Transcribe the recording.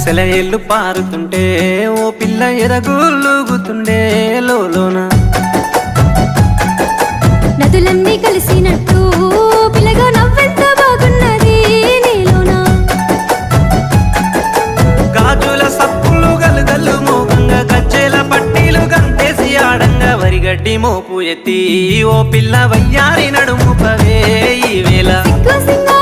సెలయేళ్ళు పారుతుంటే ఓ పిల్ల ఎదగులుగుతుండే లోన నదులన్నీ కలిసినట్టు పిల్లగా నవ్వెంత బాగున్నది నీలోన గాజుల సప్పులు గలుగల్లు మోగంగా గజ్జెల పట్టీలు గంతేసి ఆడంగా వరిగడ్డి మోపు ఎత్తి ఓ పిల్ల వయ్యారి నడుము పవే ఈ వేళ సిగ్గు సింగా